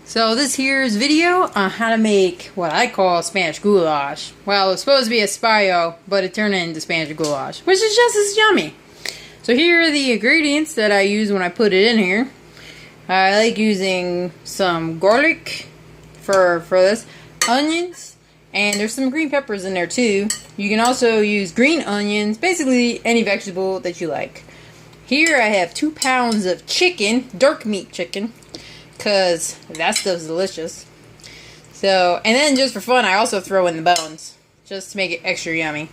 So this here's video on how to make what I call Spanish goulash. Well, it was supposed to be español, but it turned into Spanish goulash, which is just as yummy. So here are the ingredients that I use when I put it in here. I like using some garlic for this, onions, and there's some green peppers in there too. You can also use green onions, basically any vegetable that you like. Here I have 2 pounds of chicken, dark meat chicken, because that stuff's delicious. So, and then just for fun, I also throw in the bones, just to make it extra yummy.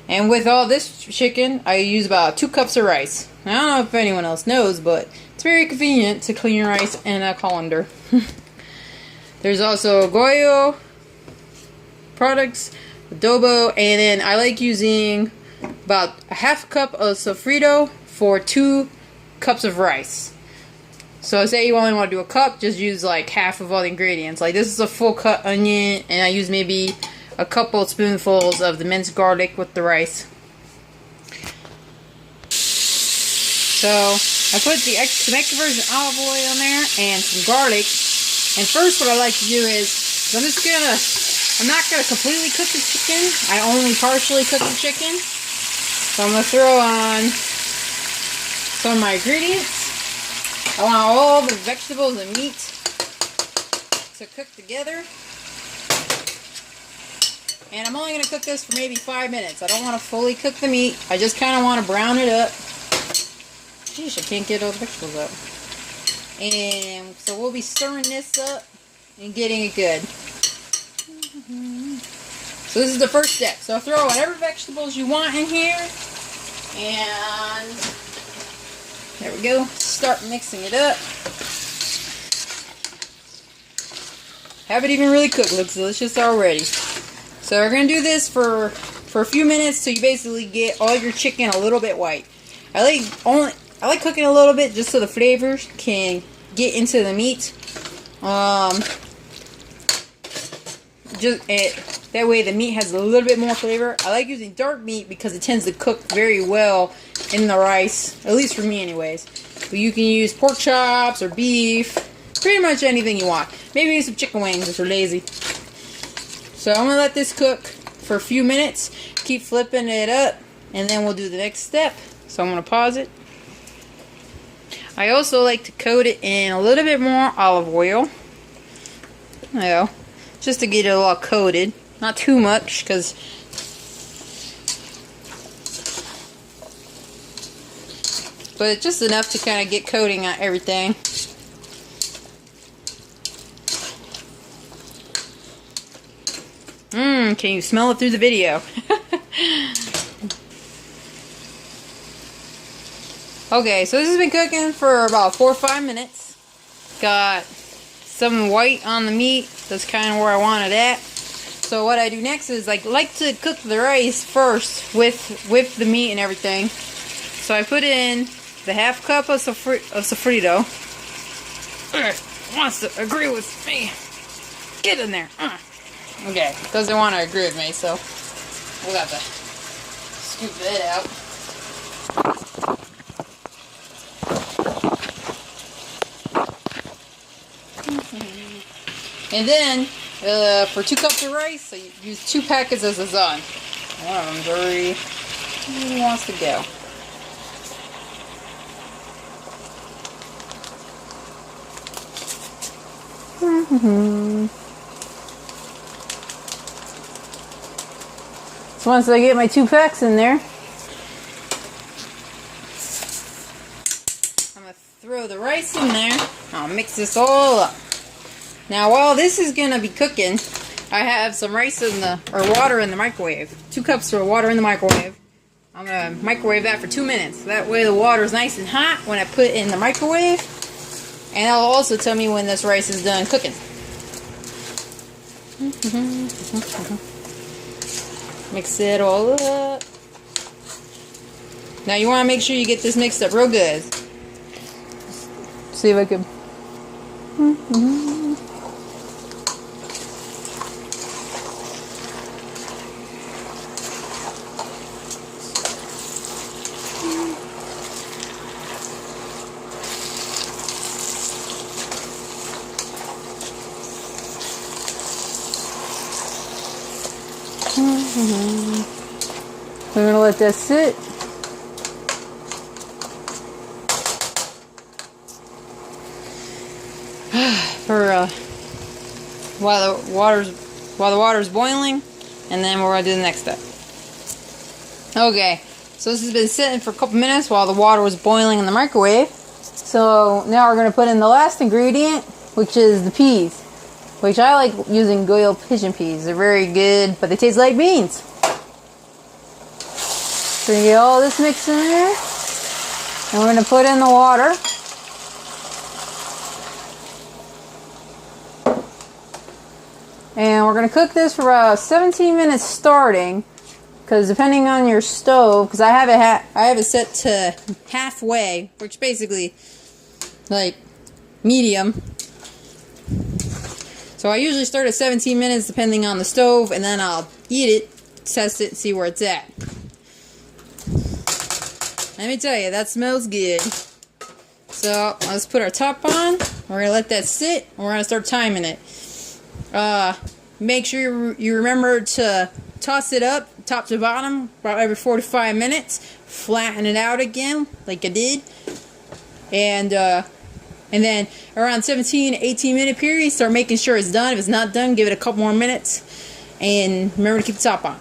And with all this chicken, I use about 2 cups of rice. I don't know if anyone else knows, but it's very convenient to clean your rice in a colander. There's also Goyo products, adobo, and then I like using about a half cup of sofrito for 2 cups of rice. So say you only want to do a cup, just use like half of all the ingredients. Like this is a full cut onion, and I use maybe a couple spoonfuls of the minced garlic with the rice. So I put some extra virgin olive oil in there and some garlic. And first what I like to do is, I'm not gonna completely cook the chicken. I only partially cook the chicken. So I'm gonna throw on some of my ingredients. I want all the vegetables and meat to cook together. And I'm only going to cook this for maybe 5 minutes. I don't want to fully cook the meat. I just kind of want to brown it up. Sheesh, I can't get all the vegetables up. And so we'll be stirring this up and getting it good. So this is the first step. So throw whatever vegetables you want in here. And there we go. Start mixing it up. Haven't even really cooked. Looks delicious already. So we're going to do this for a few minutes till you basically get all your chicken a little bit white. I like cooking a little bit just so the flavors can get into the meat. That way the meat has a little bit more flavor. I like using dark meat because it tends to cook very well in the rice, at least for me anyways. But you can use pork chops or beef, pretty much anything you want. Maybe some chicken wings if you're lazy. So I'm going to let this cook for a few minutes, keep flipping it up, and then we'll do the next step. So I'm going to pause it. I also like to coat it in a little bit more olive oil. There you go. Just to get it all coated. Not too much, because but just enough to kind of get coating on everything. Can you smell it through the video? Okay, so this has been cooking for about 4 or 5 minutes. Got some white on the meat. That's kind of where I want it at. So what I do next is like to cook the rice first with the meat and everything. So I put in the half cup of sofrito. Wants to agree with me. Get in there. Okay, doesn't want to agree with me, so we'll have to scoop that out. And then, for 2 cups of rice, so you use 2 packets of sazon. One of them's already, he wants to go. So once I get my 2 packs in there, I'm going to throw the rice in there. I'll mix this all up. Now while this is going to be cooking, I have some rice water in the microwave. 2 cups of water in the microwave. I'm going to microwave that for 2 minutes. That way the water is nice and hot when I put it in the microwave. And that'll also tell me when this rice is done cooking. Mix it all up. Now you want to make sure you get this mixed up real good. See if I can. We're gonna let that sit. For while the water's boiling, and then we're gonna do the next step. Okay, so this has been sitting for a couple minutes while the water was boiling in the microwave. So now we're gonna put in the last ingredient, which is the peas, which I like using Goyle pigeon peas. They're very good, but they taste like beans. So you get all this mixed in there, and we're gonna put in the water. And we're going to cook this for about 17 minutes starting, because depending on your stove, because I have it set to halfway, which basically like medium. So I usually start at 17 minutes depending on the stove, and then I'll eat it, test it, see where it's at. Let me tell you, that smells good. So let's put our top on. We're going to let that sit, and we're going to start timing it. Make sure you remember to toss it up top to bottom about every 4 to 5 minutes. Flatten it out again like I did, and then around 17 to 18 minute period, start making sure it's done. If it's not done, give it a couple more minutes, and remember to keep the top on.